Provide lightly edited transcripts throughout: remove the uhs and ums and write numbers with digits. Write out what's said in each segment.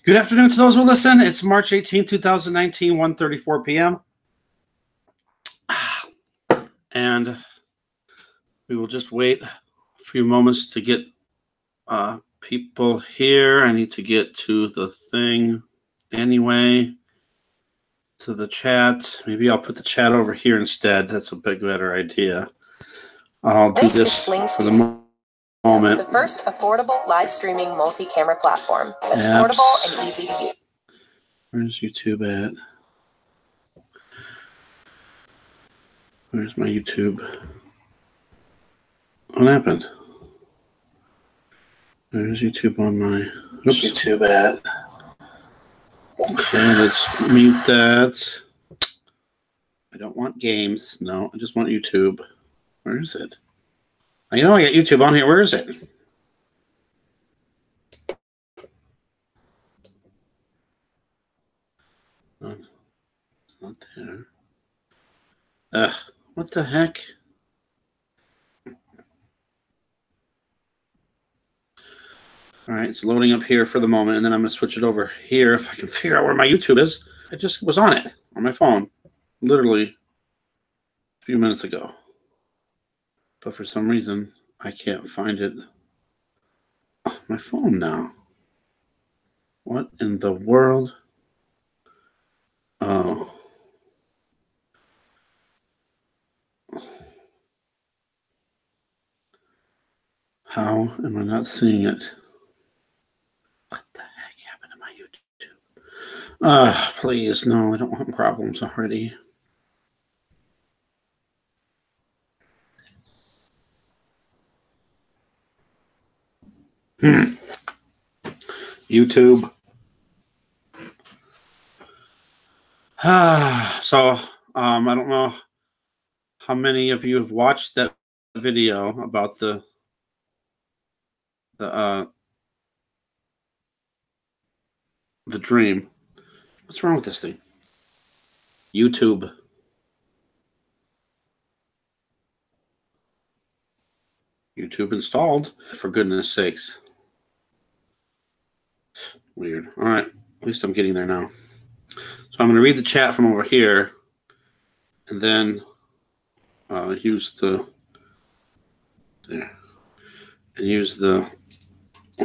Good afternoon to those who listen. It's March 18, 2019, 1:34 p.m. And we will just wait a few moments to get people here. I need to get to the thing anyway, to the chat. Maybe I'll put the chat over here instead. That's a big better idea. I'll do this for the moment. The first affordable live streaming multi-camera platform that's portable and easy to use. Where's YouTube at? Where's my YouTube? What happened? Where's YouTube on my... Where's YouTube at? Okay, let's mute that. I don't want games. No, I just want YouTube. Where is it? I know I got YouTube on here. Where is it? It's not there. What the heck? All right, it's loading up here for the moment, and then I'm going to switch it over here if I can figure out where my YouTube is. I just was on it, on my phone, literally a few minutes ago. But for some reason, I can't find it on my phone now. What in the world? Oh. How am I not seeing it? What the heck happened to my YouTube? Please, no, I don't want problems already. YouTube. So, I don't know how many of you have watched that video about the dream. What's wrong with this thing? YouTube. YouTube installed, for goodness sakes. Weird. All right. At least I'm getting there now. So I'm going to read the chat from over here and then use the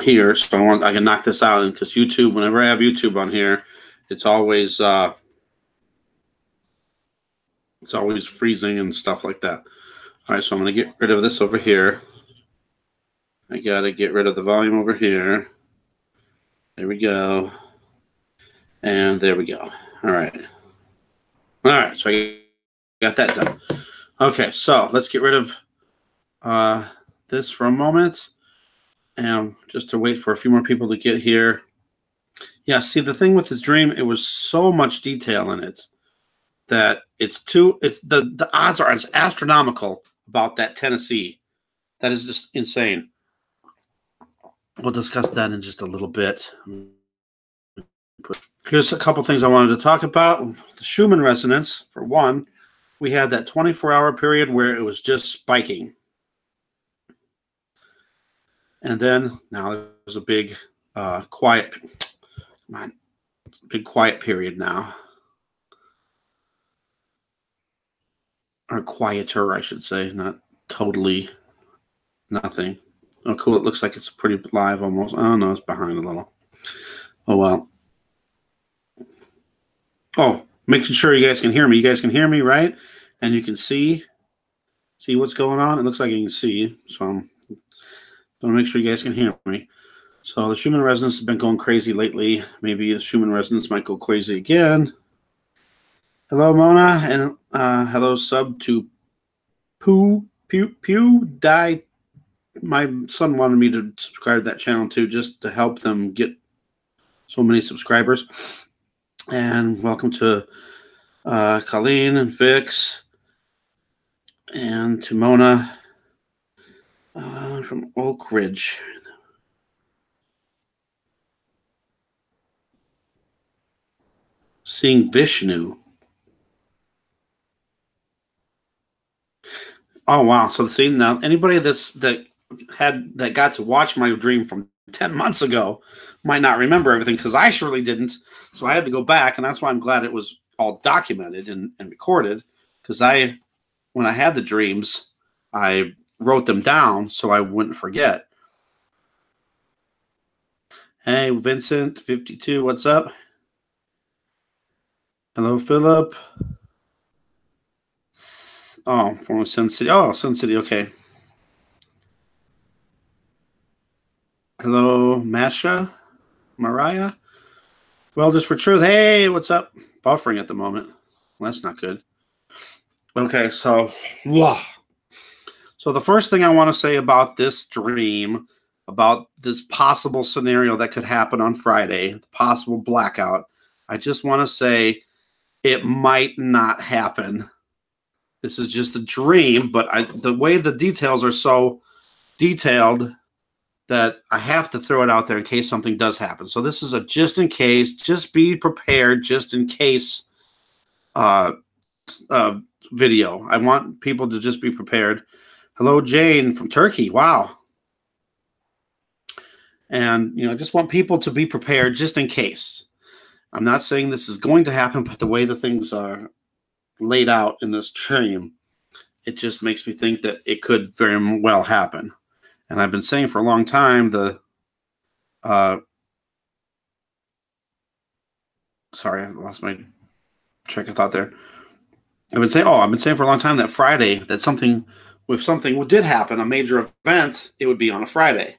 here. So I can knock this out, because YouTube, whenever I have YouTube on here, it's always freezing and stuff like that. All right, so I'm going to get rid of this over here. I got to get rid of the volume over here. There we go. And there we go. All right. All right, so I got that done. Okay, so let's get rid of this for a moment. And just to wait for a few more people to get here. Yeah, see, the thing with this dream, it was so much detail in it that the odds are astronomical about that Tennessee. That is just insane. We'll discuss that in just a little bit. Here's a couple things I wanted to talk about. The Schumann resonance, for one, we had that 24-hour period where it was just spiking. And then now there's a big quiet period now. Or quieter, I should say, not totally nothing. Oh, cool. It looks like it's pretty live almost. Oh, no, it's behind a little. Oh, well. Oh, making sure you guys can hear me. You guys can hear me, right? And you can see what's going on. It looks like you can see. So I'm going to make sure you guys can hear me. So the Schumann resonance has been going crazy lately. Maybe the Schumann resonance might go crazy again. Hello, Mona, and hello, sub to Pew Die. My son wanted me to subscribe to that channel too, just to help them get so many subscribers. And welcome to Colleen and Vix, and to Mona from Oak Ridge. Seeing Vishnu. Oh wow! So see, now anybody that got to watch my dream from 10 months ago might not remember everything, because I surely didn't. So I had to go back, and that's why I'm glad it was all documented and recorded, because when I had the dreams, I wrote them down so I wouldn't forget. Hey, Vincent, 52, what's up? Hello, Philip. Oh, from Sun City. Oh, Sun City, okay. Hello, Masha, Mariah. Well, just for truth. Hey, what's up? Buffering at the moment. Well, that's not good. Okay, so the first thing I want to say about this dream, about this possible scenario that could happen on Friday, the possible blackout, I just want to say it might not happen. This is just a dream, but the way the details are so detailed that I have to throw it out there in case something does happen. So this is a just in case, just be prepared, just in case video. I want people to just be prepared. Hello, Jane from Turkey. Wow. And, I just want people to be prepared just in case. I'm not saying this is going to happen, but the way the things are laid out in this dream, it just makes me think that it could very well happen. And I've been saying for a long time sorry, I lost my track of thought there. I've been saying for a long time that Friday, that if something did happen, a major event, it would be on a Friday.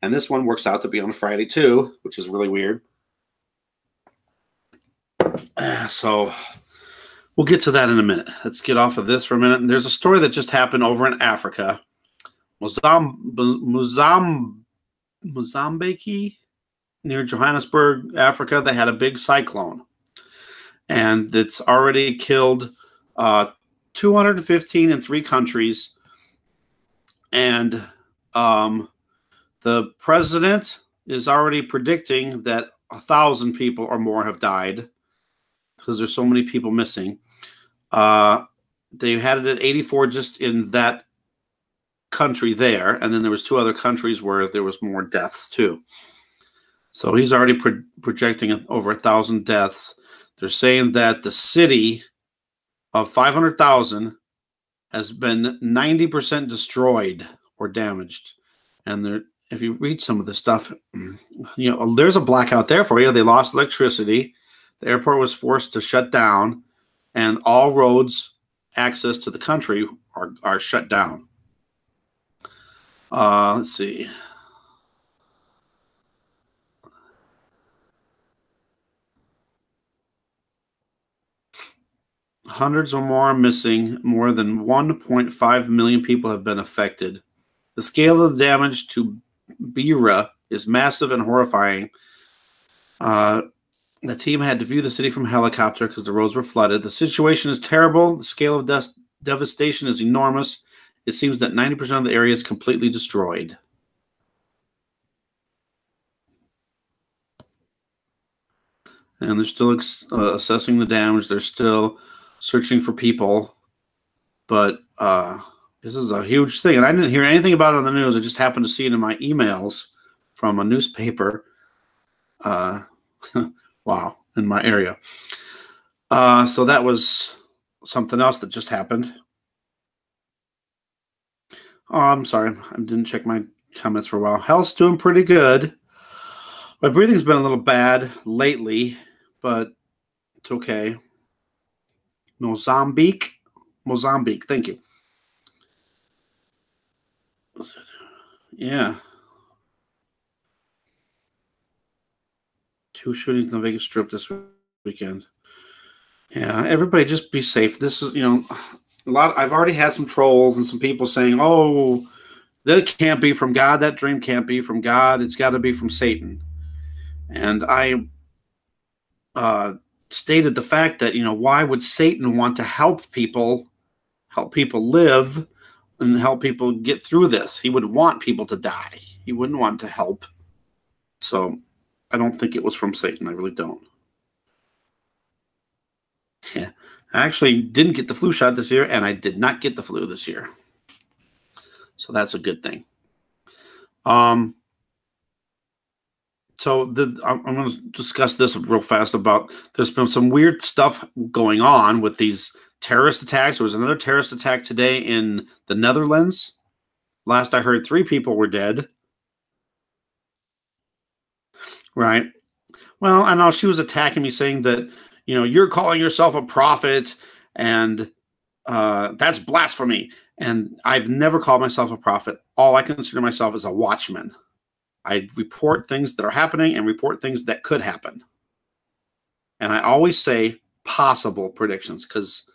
And this one works out to be on a Friday too, which is really weird. So we'll get to that in a minute. Let's get off of this for a minute. And there's a story that just happened over in Africa. Mozambique, near Johannesburg, Africa. They had a big cyclone. And it's already killed 215 in 3 countries. And the president is already predicting that 1,000 people or more have died because there's so many people missing. They had it at 84 just in that country there, and then there was 2 other countries where there was more deaths too. So he's already projecting over 1,000 deaths. They're saying that the city of 500,000 has been 90% destroyed or damaged. And if you read some of the stuff, there's a blackout there for you. They lost electricity. The airport was forced to shut down, and all roads access to the country are shut down. Let's see. Hundreds or more are missing. More than 1.5 million people have been affected. The scale of the damage to Beira is massive and horrifying. The team had to view the city from helicopter because the roads were flooded. The situation is terrible. The scale of devastation is enormous. It seems that 90% of the area is completely destroyed. And they're still assessing the damage. They're still searching for people. But this is a huge thing. And I didn't hear anything about it on the news. I just happened to see it in my emails from a newspaper. Wow, in my area. So that was something else that just happened. Oh, I'm sorry. I didn't check my comments for a while. Health's doing pretty good. My breathing's been a little bad lately, but it's okay. Mozambique. Thank you. Yeah. 2 shootings in the Vegas Strip this weekend. Yeah, everybody just be safe. This is, I've already had some trolls and some people saying, oh, that can't be from God. That dream can't be from God. It's got to be from Satan. And I stated the fact that, why would Satan want to help people live and help people get through this? He would want people to die. He wouldn't want to help. So I don't think it was from Satan. I really don't. Yeah. I actually didn't get the flu shot this year, and I did not get the flu this year. So that's a good thing. So I'm going to discuss this real fast about there's been some weird stuff going on with these terrorist attacks. There was another terrorist attack today in the Netherlands. Last I heard, 3 people were dead. Right. Well, I know she was attacking me saying that, you're calling yourself a prophet and that's blasphemy. And I've never called myself a prophet. All I consider myself is a watchman. I report things that are happening and report things that could happen. And I always say possible predictions because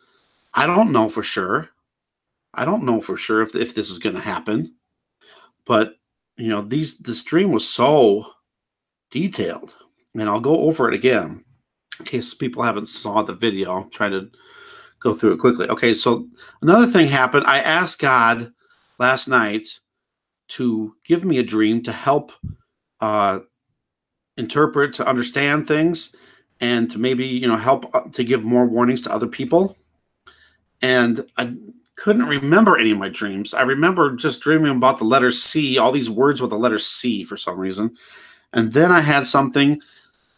I don't know for sure. I don't know for sure if this is going to happen. But, this dream was so detailed. And I'll go over it again in case people haven't saw the video. I'll try to go through it quickly. Okay, so another thing happened. I asked God last night to give me a dream to help interpret, to understand things, and to maybe, help to give more warnings to other people. And I couldn't remember any of my dreams. I remember just dreaming about the letter C, all these words with the letter C for some reason. And then I had something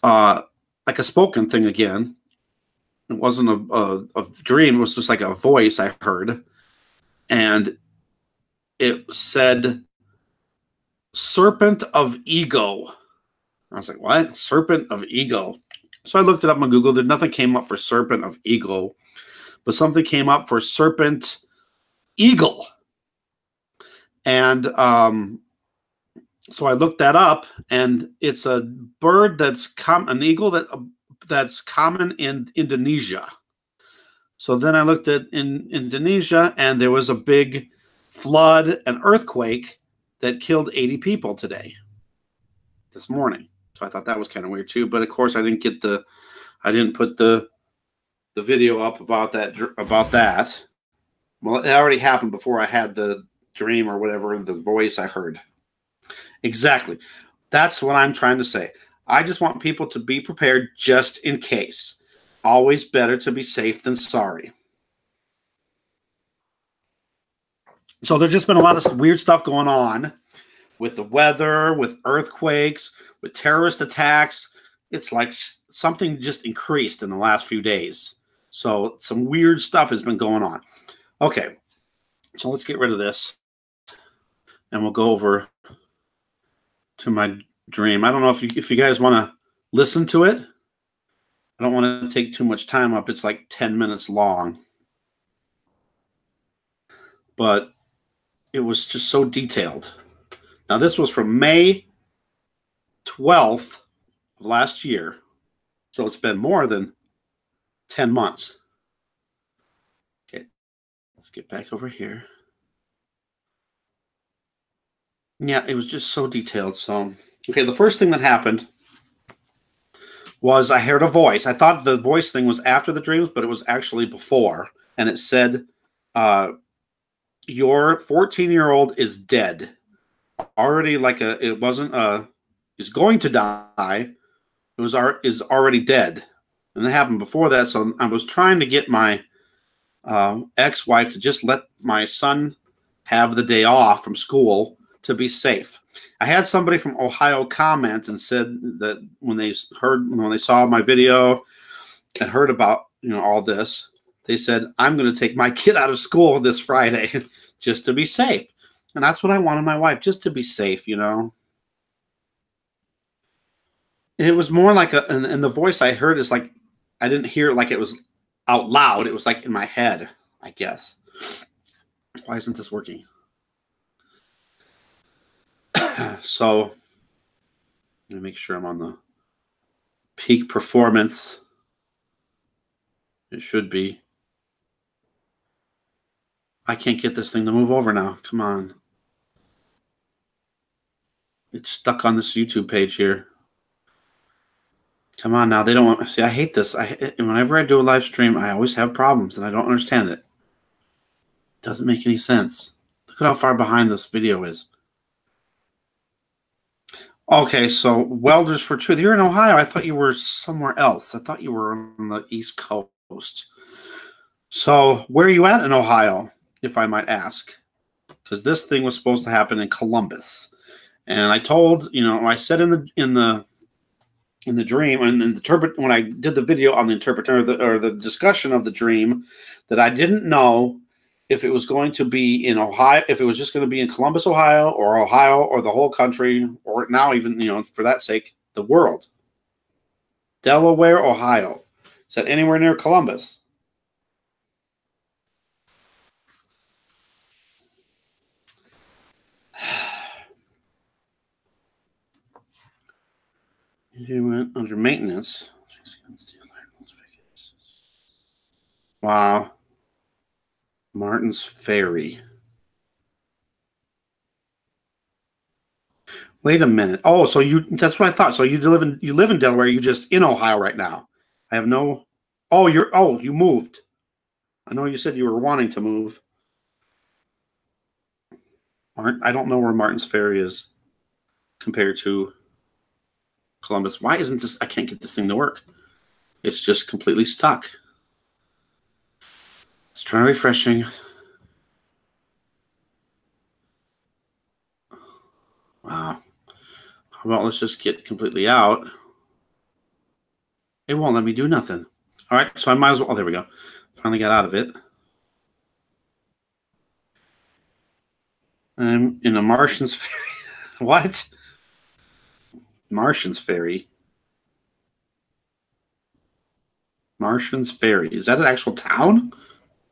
like a spoken thing again. It wasn't a dream. It was just like a voice I heard. And it said, serpent of ego. I was like, what? Serpent of ego. So I looked it up on Google. Nothing came up for serpent of ego, but something came up for serpent eagle. And so I looked that up, and it's a bird that's an eagle that's common in Indonesia. So then I looked at in Indonesia, and there was a big flood and earthquake that killed 80 people this morning. So I thought that was kind of weird too. But of course, I didn't put the video up about that. Well, it already happened before I had the dream or whatever, the voice I heard. Exactly. That's what I'm trying to say. I just want people to be prepared just in case. Always better to be safe than sorry. So there's just been a lot of weird stuff going on with the weather, with earthquakes, with terrorist attacks. It's like something just increased in the last few days. So some weird stuff has been going on. Okay, so let's get rid of this. And we'll go over to my dream. I don't know if you guys want to listen to it. I don't want to take too much time up. It's like 10 minutes long. But it was just so detailed. Now, this was from May 12th of last year. So it's been more than 10 months. Okay, let's get back over here. Yeah, it was just so detailed. So, okay, the first thing that happened was I heard a voice. I thought the voice thing was after the dreams, but it was actually before. And it said, your 14-year-old is dead. Already is going to die. Is already dead. And that happened before that. So I was trying to get my ex-wife to just let my son have the day off from school to be safe. I had somebody from Ohio comment and said that when they saw my video and heard about all this, they said, I'm going to take my kid out of school this Friday just to be safe. And that's what I wanted my wife, just to be safe, It was more like and the voice I heard is like, I didn't hear it like it was out loud. It was like in my head, I guess. Why isn't this working? So, let me make sure I'm on the peak performance. It should be. I can't get this thing to move over now. Come on. It's stuck on this YouTube page here. Come on now. They don't want. See, I hate this. Whenever I do a live stream, I always have problems, and I don't understand it. It doesn't make any sense. Look at how far behind this video is. Okay, so Welders for Truth. You're in Ohio. I thought you were somewhere else. I thought you were on the East Coast. So where are you at in Ohio, if I might ask? Because this thing was supposed to happen in Columbus. And I told, I said in the in the dream, and then when I did the video on the interpreter or the discussion of the dream, that I didn't know if it was going to be in Ohio, if it was just going to be in Columbus, Ohio, or the whole country, or now even, for that sake, the world. Delaware, Ohio. Is that anywhere near Columbus? He went under maintenance. Wow. Martin's Ferry. Wait a minute. Oh, so that's what I thought. So you live in Delaware, you're just in Ohio right now. I have no. Oh, you moved. I know you said you were wanting to move. I don't know where Martin's Ferry is compared to Columbus. Why isn't this? I can't get this thing to work. It's just completely stuck. Let's try refreshing. Wow. How about let's just get completely out. It won't let me do nothing. All right, so I might as well. Oh, there we go. Finally got out of it. I'm in a Martian's Ferry. What? Martian's Ferry. Martian's Ferry. Is that an actual town?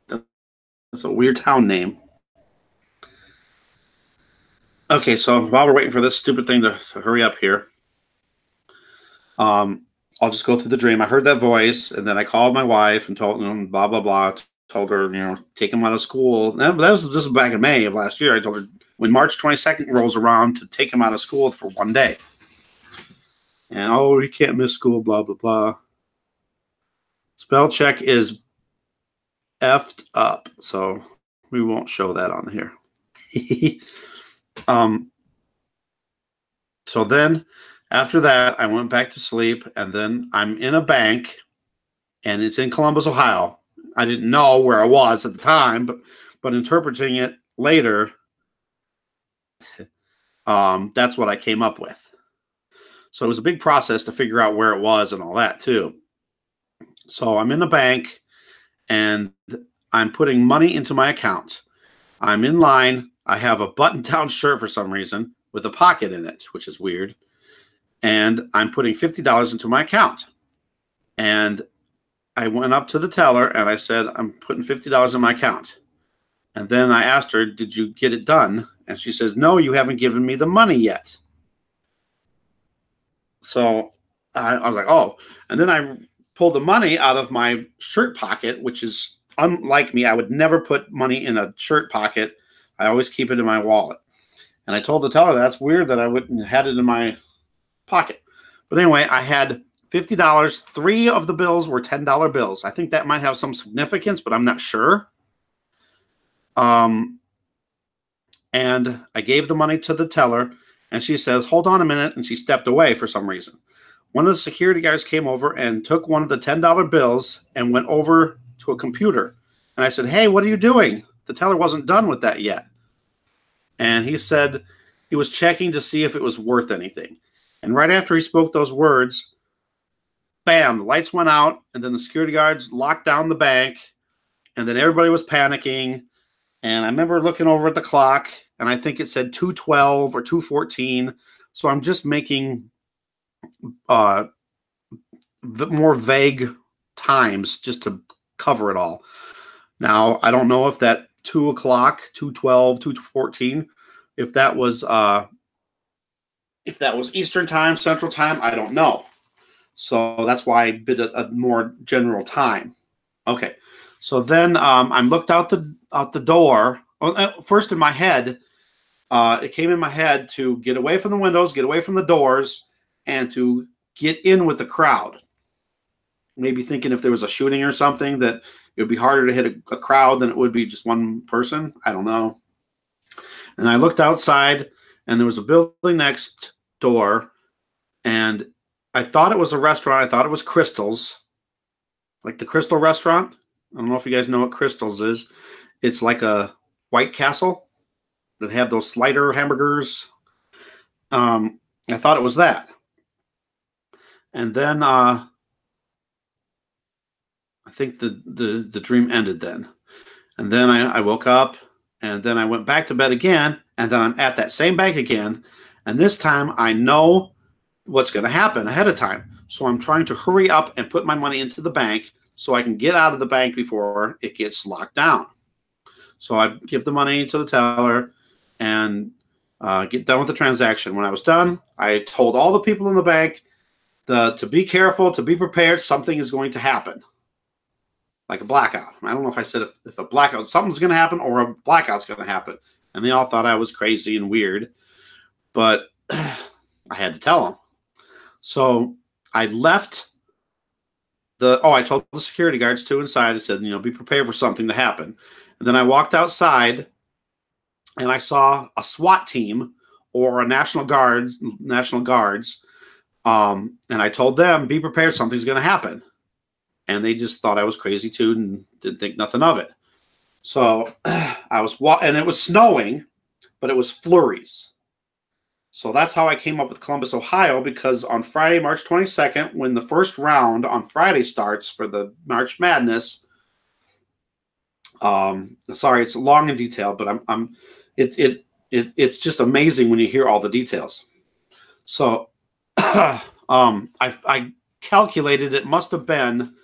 That's a weird town name. Okay, so while we're waiting for this stupid thing to hurry up here, I'll just go through the dream. I heard that voice, and then I called my wife and told them blah, blah, blah. Told her, take him out of school. That was just back in May of last year. I told her when March 22nd rolls around to take him out of school for one day. And, he can't miss school, blah, blah, blah. Spell check is effed up, so we won't show that on here. So then after that, I went back to sleep, and then I'm in a bank, and it's in Columbus, Ohio. I didn't know where I was at the time, but interpreting it later, that's what I came up with. So it was a big process to figure out where it was and all that too. So I'm in the bank, and I'm putting money into my account. I'm in line. I have a button-down shirt for some reason with a pocket in it, which is weird. And I'm putting $50 into my account. And I went up to the teller, and I said, I'm putting $50 in my account. And then I asked her, did you get it done? And she says, no, you haven't given me the money yet. So I was like, oh. And then I pulled the money out of my shirt pocket, which is unlike me. I would never put money in a shirt pocket. I always keep it in my wallet. And I told the teller that's weird that I wouldn't had it in my pocket. But anyway, I had $50. 3 of the bills were $10 bills. I think that might have some significance, but I'm not sure. And I gave the money to the teller, and she says, hold on a minute, and she stepped away for some reason. One of the security guards came over and took one of the $10 bills and went over to a computer. And I said, hey, what are you doing? The teller wasn't done with that yet. And he said he was checking to see if it was worth anything. And right after he spoke those words, bam, the lights went out, and then the security guards locked down the bank, and then everybody was panicking. And I remember looking over at the clock, and I think it said 2:12 or 2:14. So I'm just making more vague times just to cover it all. Now, I don't know if that 2 o'clock, 2:12, 2:14, if that was Eastern time, Central time, I don't know. So that's why I bid a more general time. Okay. So then I looked out the door. Well, first in my head, it came in my head to get away from the windows, get away from the doors, and to get in with the crowd. Maybe thinking if there was a shooting or something that it would be harder to hit a crowd than it would be just one person. I don't know. And I looked outside, and there was a building next door, and I thought it was a restaurant. I thought it was Crystal's, like the Crystal restaurant. I don't know if you guys know what Crystal's is. It's like a White Castle that have those slider hamburgers. I thought it was that. And then I think the dream ended then. And then I woke up, and then I went back to bed again, and then I'm at that same bank again. And this time I know what's going to happen ahead of time. So I'm trying to hurry up and put my money into the bank so I can get out of the bank before it gets locked down. So I give the money to the teller and get done with the transaction. When I was done, I told all the people in the bank to be careful, to be prepared. Something is going to happen. Like a blackout. I don't know if I said if a blackout, something's going to happen or a blackout's going to happen. And they all thought I was crazy and weird. But I had to tell them. So I left I told the security guards too inside. I said, be prepared for something to happen. And then I walked outside and I saw a SWAT team or a National Guards. And I told them, be prepared, something's going to happen. And they just thought I was crazy too and didn't think nothing of it. So I was and it was snowing, but it was flurries. So that's how I came up with Columbus, Ohio, because on Friday, March 22nd, when the first round on Friday starts for the March Madness, sorry, it's long in detail, but it's just amazing when you hear all the details. So I calculated it must have been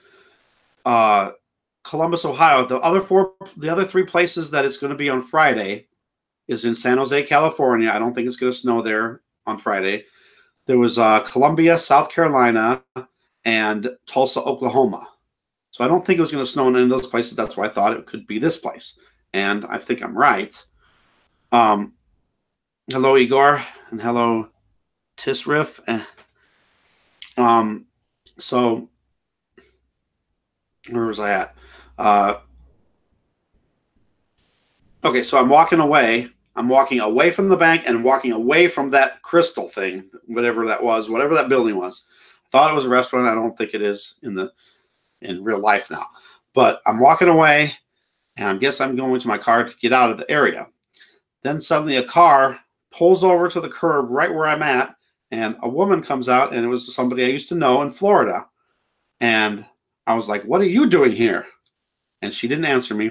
Columbus, Ohio. The other three places that it's going to be on Friday is in San Jose, California. I don't think it's going to snow there on Friday. There was Columbia, South Carolina, and Tulsa, Oklahoma. So I don't think it was going to snow in any of those places. That's why I thought it could be this place. And I think I'm right. Hello, Igor, and hello, Tisriff. So where was I at? Okay, so I'm walking away. I'm walking away from the bank and walking away from that crystal thing, whatever that was, whatever that building was. I thought it was a restaurant. I don't think it is in real life now. But I'm walking away, and I guess I'm going to my car to get out of the area. Then suddenly a car pulls over to the curb right where I'm at, and a woman comes out, and it was somebody I used to know in Florida. And I was like, what are you doing here? And she didn't answer me.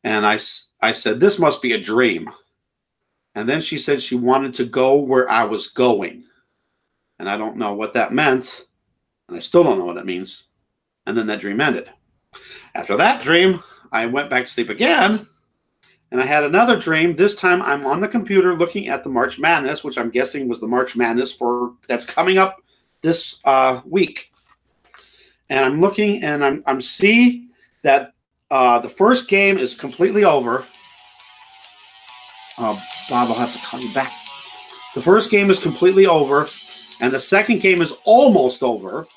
And I said, this must be a dream. And then she said she wanted to go where I was going. And I don't know what that meant. And I still don't know what it means. And then that dream ended. After that dream, I went back to sleep again. And I had another dream. This time I'm on the computer looking at the March Madness, which I'm guessing was the March Madness that's coming up this week. And I'm looking and I'm see that the first game is completely over. Bob, I'll have to call you back. The first game is completely over, and the second game is almost over,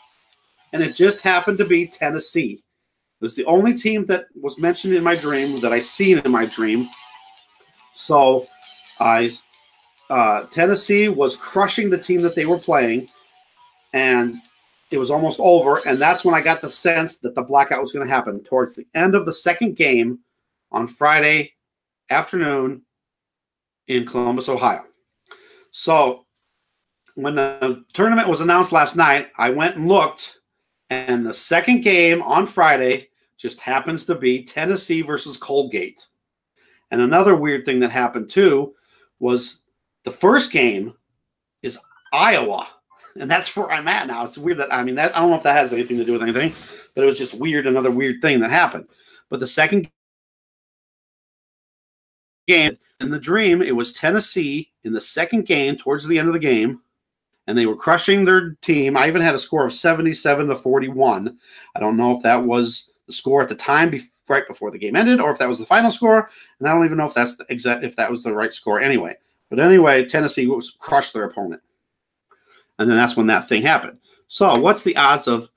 and it just happened to be Tennessee. It was the only team that was mentioned in my dream, that I seen in my dream. So Tennessee was crushing the team that they were playing, and it was almost over, and that's when I got the sense that the blackout was going to happen towards the end of the second game on Friday afternoon in Columbus, Ohio. So when the tournament was announced last night, I went and looked, and the second game on Friday just happens to be Tennessee versus Colgate. And another weird thing that happened too was the first game is Iowa. And that's where I'm at now. It's weird that, I don't know if that has anything to do with anything, but it was just weird, another weird thing that happened. But the second game, in the dream, it was Tennessee in the second game towards the end of the game, and they were crushing their team. I even had a score of 77-41. I don't know if that was the score at the time right before the game ended, or if that was the final score, and I don't even know if that's if that was the right score anyway. But anyway, Tennessee crushed their opponent. And then that's when that thing happened. So what's the odds of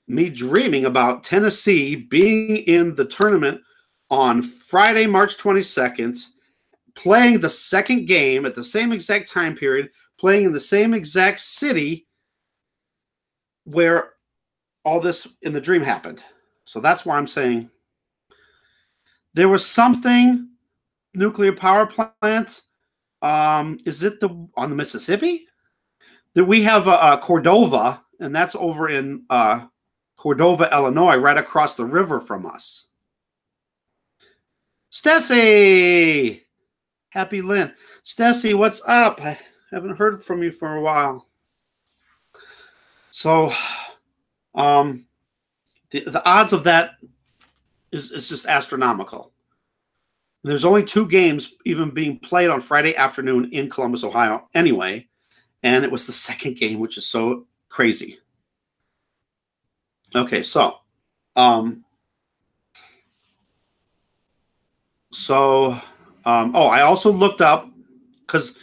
me dreaming about Tennessee being in the tournament on Friday, March 22nd, playing the second game at the same exact time period, playing in the same exact city where all this in the dream happened? So that's why I'm saying there was something, nuclear power plant. Is it on the Mississippi? That we have Cordova and that's over in Cordova, Illinois, right across the river from us. Stessie! Happy Lynn. Stessie, what's up? I haven't heard from you for a while. So, the odds of that is just astronomical. There's only 2 games even being played on Friday afternoon in Columbus, Ohio anyway, and it was the second game, which is so crazy. Okay, so, I also looked up, because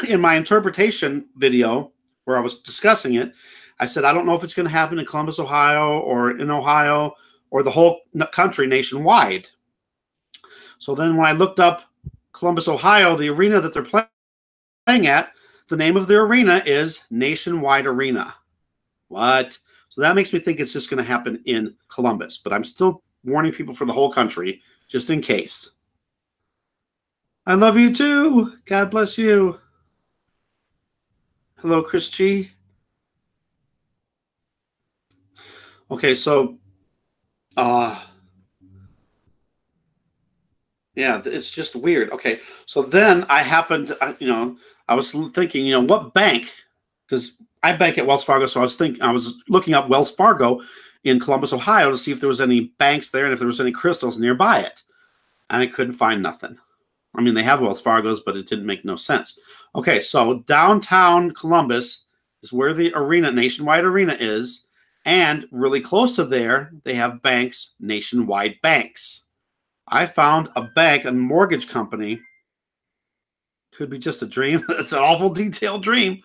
in my interpretation video where I was discussing it, I said, I don't know if it's going to happen in Columbus, Ohio, or in Ohio, or the whole country nationwide. So then when I looked up Columbus, Ohio, the arena that they're playing at, the name of their arena is Nationwide Arena. What? So that makes me think it's just going to happen in Columbus. But I'm still warning people for the whole country, just in case. I love you too. God bless you. Hello, Chris G. Okay, so, yeah, it's just weird. Okay, so then I happened, I was thinking, what bank? Because I bank at Wells Fargo, so I was looking up Wells Fargo in Columbus, Ohio, to see if there was any banks there and if there was any crystals nearby it, and I couldn't find nothing. I mean, they have Wells Fargo's, but it didn't make no sense. Okay, so downtown Columbus is where the arena, Nationwide Arena, is, and really close to there, they have banks, Nationwide Banks. I found a bank, a mortgage company. Could be just a dream. It's an awful detailed dream,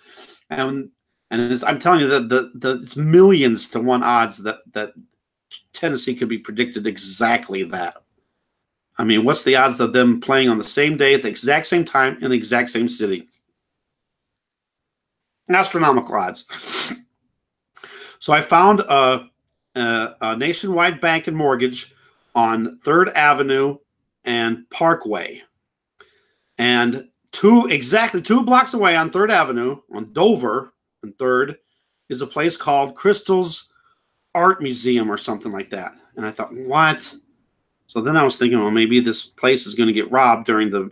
and I'm telling you that it's millions to 1 odds that Tennessee could be predicted exactly that. I mean, what's the odds of them playing on the same day at the exact same time in the exact same city? Astronomical odds. So I found a Nationwide Bank and Mortgage on 3rd Avenue and Parkway. And exactly 2 blocks away on 3rd Avenue, on Dover and 3rd, is a place called Crystal's Art Museum or something like that. And I thought, what? So then I was thinking, well, maybe this place is going to get robbed during the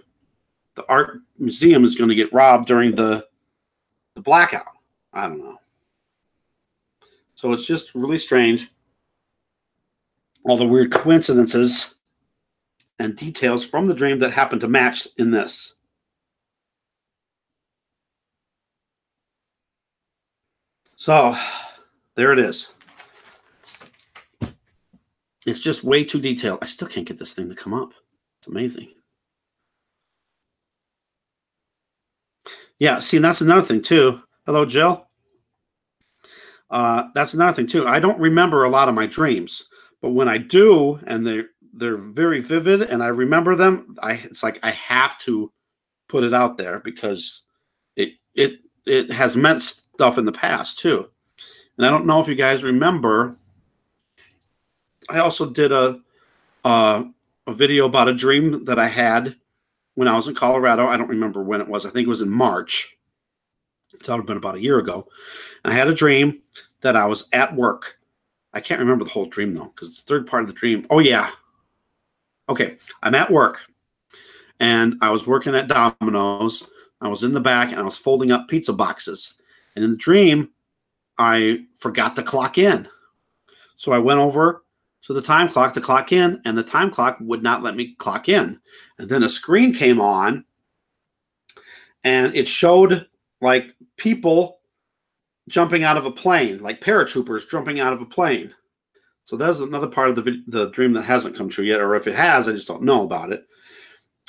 art museum is going to get robbed during the blackout. I don't know. So it's just really strange. All the weird coincidences and details from the dream that happen to match in this. So there it is. It's just way too detailed. I still can't get this thing to come up. It's amazing. Yeah, see, and that's another thing too. Hello, Jill. That's another thing too. I don't remember a lot of my dreams, but when I do, and they're very vivid, and I remember them, it's like I have to put it out there because it has meant stuff in the past too. And I don't know if you guys remember. I also did a video about a dream that I had when I was in Colorado. I don't remember when it was. I think it was in March. It's would have been about a year ago. And I had a dream that I was at work. I can't remember the whole dream, though, because the third part of the dream. Oh, yeah. Okay. I'm at work, and I was working at Domino's. I was in the back, and I was folding up pizza boxes. And in the dream, I forgot to clock in. So I went over to the time clock to clock in, and the time clock would not let me clock in. And then a screen came on, and it showed like people jumping out of a plane, like paratroopers jumping out of a plane. So that's another part of the dream that hasn't come true yet, or if it has, I just don't know about it.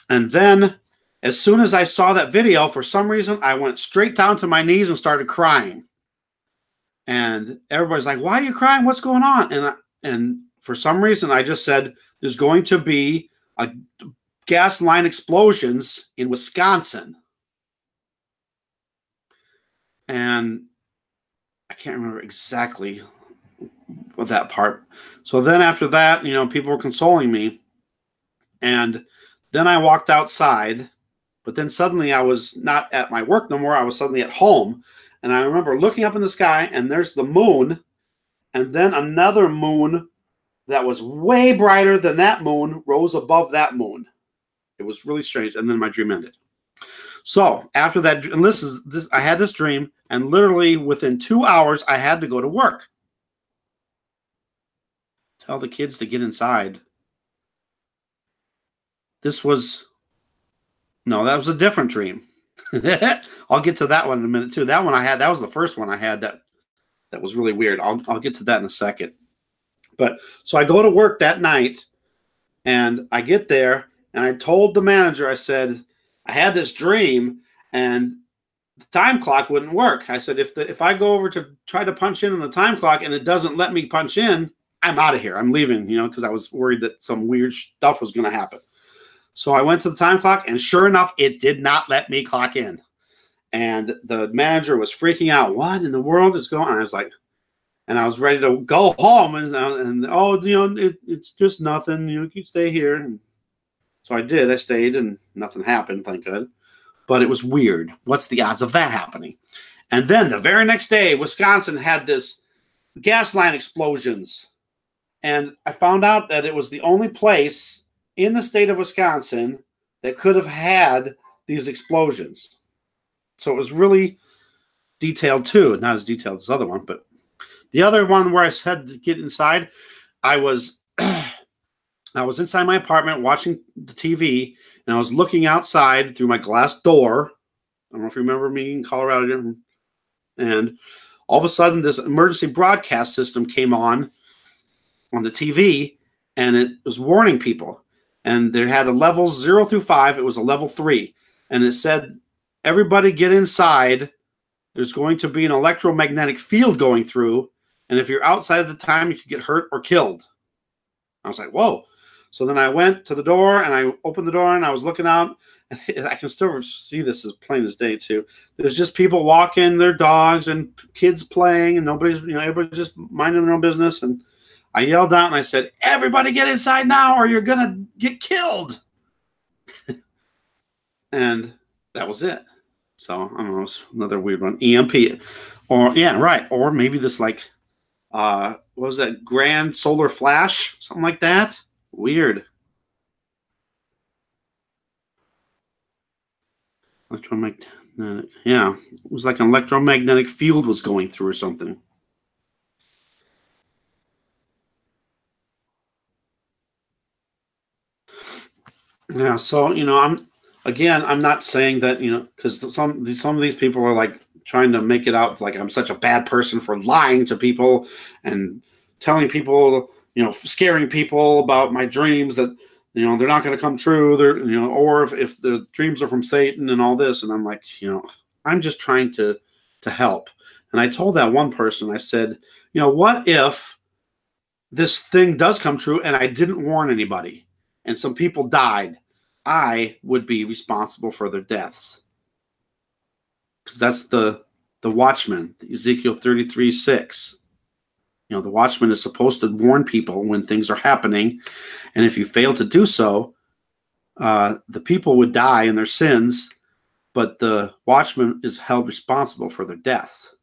And then as soon as I saw that video, for some reason, I went straight down to my knees and started crying. And everybody's like, why are you crying? What's going on? And for some reason, I just said, there's going to be a gas line explosions in Wisconsin. And I can't remember exactly that part. So then after that, people were consoling me. And then I walked outside, but then suddenly I was not at my work no more. I was suddenly at home. And I remember looking up in the sky, and there's the moon, and then another moon that was way brighter than that moon rose above that moon. It was really strange. And then my dream ended. So after that, and I had this dream, and literally within 2 hours, I had to go to work. Tell the kids to get inside. That was a different dream. I'll get to that one in a minute too. That was the first one I had that was really weird. I'll get to that in a second. But so I go to work that night, and I get there, and I told the manager, I said, I had this dream, and the time clock wouldn't work. I said, if I go over to try to punch in on the time clock and it doesn't let me punch in, I'm out of here. I'm leaving, because I was worried that some weird stuff was going to happen. So I went to the time clock, and sure enough, it did not let me clock in. And the manager was freaking out. What in the world is going on? I was like, and I was ready to go home, and it's just nothing. You can stay here. And so I did. I stayed, and nothing happened, thank God. But it was weird. What's the odds of that happening? And then the very next day, Wisconsin had this gas line explosions. And I found out that it was the only place in the state of Wisconsin that could have had these explosions. So it was really detailed too. Not as detailed as the other one, but the other one where I had to get inside, I was inside my apartment watching the TV, and I was looking outside through my glass door. I don't know if you remember me in Colorado. And all of a sudden, this emergency broadcast system came on the TV, and it was warning people. And they had a level 0 through 5. It was a level 3. And it said, everybody get inside. There's going to be an electromagnetic field going through. And if you're outside of the time, you could get hurt or killed. I was like, whoa. So then I went to the door, and I opened the door, and I was looking out. And I can still see this as plain as day too. There's just people walking their dogs and kids playing, and everybody's just minding their own business. And I yelled out, and I said, everybody get inside now, or you're going to get killed. And that was it. So I don't know, it's another weird one. EMP. Or maybe this what was that? Grand solar flash? Something like that? Weird. Electromagnetic. Yeah. It was like an electromagnetic field was going through or something. Yeah, so I'm not saying that, because some of these people are like trying to make it out like I'm such a bad person for lying to people and telling people, scaring people about my dreams that, they're not going to come true. They're, or if the dreams are from Satan and all this. And I'm like, I'm just trying to help. And I told that one person, I said, what if this thing does come true and I didn't warn anybody and some people died? I would be responsible for their deaths. Because that's the watchman, Ezekiel 33:6. The watchman is supposed to warn people when things are happening. And if you fail to do so, the people would die in their sins, but the watchman is held responsible for their deaths.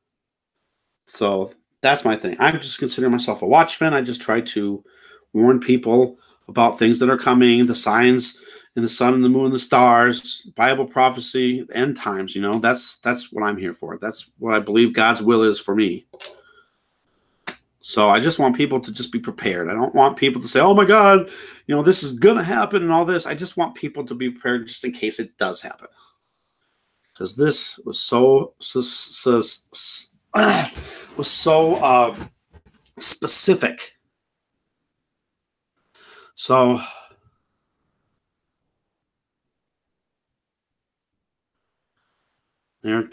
So that's my thing. I just consider myself a watchman. I just try to warn people about things that are coming, the signs in the sun and the moon and the stars, Bible prophecy, the end times. That's what I'm here for. That's what I believe God's will is for me. So I just want people to just be prepared. I don't want people to say, oh my God, this is going to happen and all this. I just want people to be prepared just in case it does happen. Because this was so specific. So Eric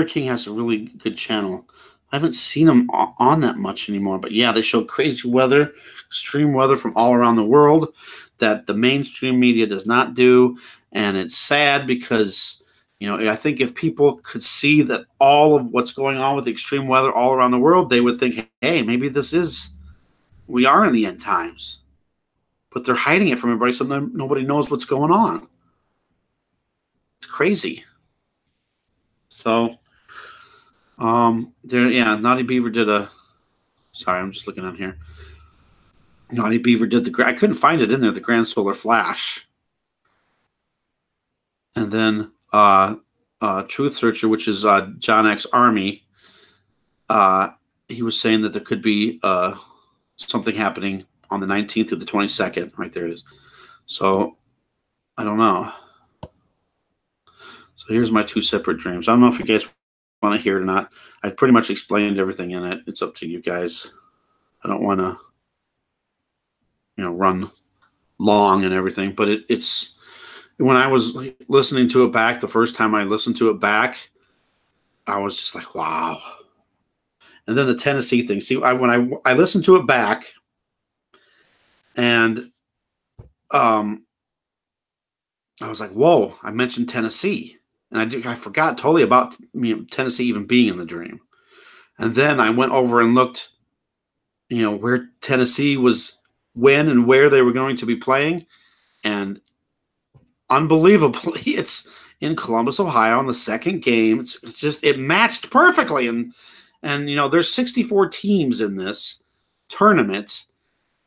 King has a really good channel. I haven't seen them on that much anymore, but yeah, they show crazy weather, extreme weather from all around the world that the mainstream media does not do. And it's sad because, I think if people could see that all of what's going on with extreme weather all around the world, they would think, hey, maybe we are in the end times. But they're hiding it from everybody so nobody knows what's going on. It's crazy. So Naughty Beaver did a. Sorry, I'm just looking on here. Naughty Beaver did I couldn't find it in there. The Grand Solar Flash, and then Truth Searcher, which is John X Army. He was saying that there could be something happening on the 19th through the 22nd. Right there it is. So I don't know. So here's my 2 separate dreams. I don't know if you guys want to hear it or not. I pretty much explained everything in it. It's up to you guys. I don't want to, run long and everything. But it's when I was listening to it back, the first time I listened to it back, I was just like, wow. And then the Tennessee thing. See, when I listened to it back, and I was like, whoa, I mentioned Tennessee. And I forgot totally about Tennessee even being in the dream. And then I went over and looked, where Tennessee was, when and where they were going to be playing. And unbelievably, it's in Columbus, Ohio, in the second game. It's just, it matched perfectly. And there's 64 teams in this tournament.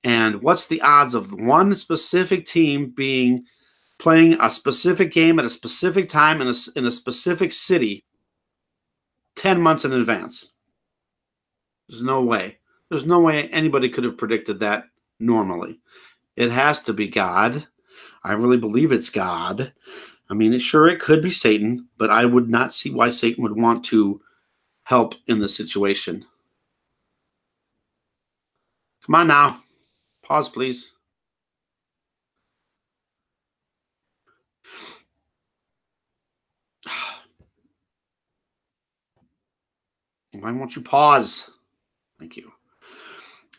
And what's the odds of one specific team playing a specific game at a specific time in a specific city 10 months in advance? There's no way. There's no way anybody could have predicted that normally. It has to be God. I really believe it's God. I mean, it could be Satan, but I would not see why Satan would want to help in the situation. Come on now. Pause, please. Why won't you pause? Thank you.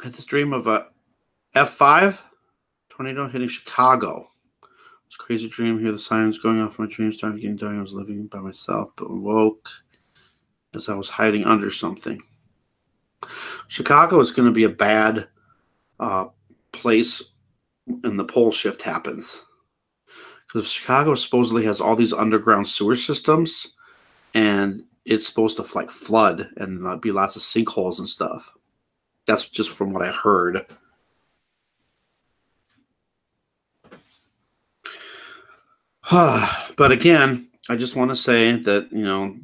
I had this dream of a F5 tornado hitting Chicago. It's a crazy dream. Hear the sirens going off in my dream. Started getting dark. I was living by myself, but woke as I was hiding under something. Chicago is going to be a bad place when the pole shift happens. Because Chicago supposedly has all these underground sewer systems, and it's supposed to flood and be lots of sinkholes and stuff. That's just from what I heard. But again, I just want to say that,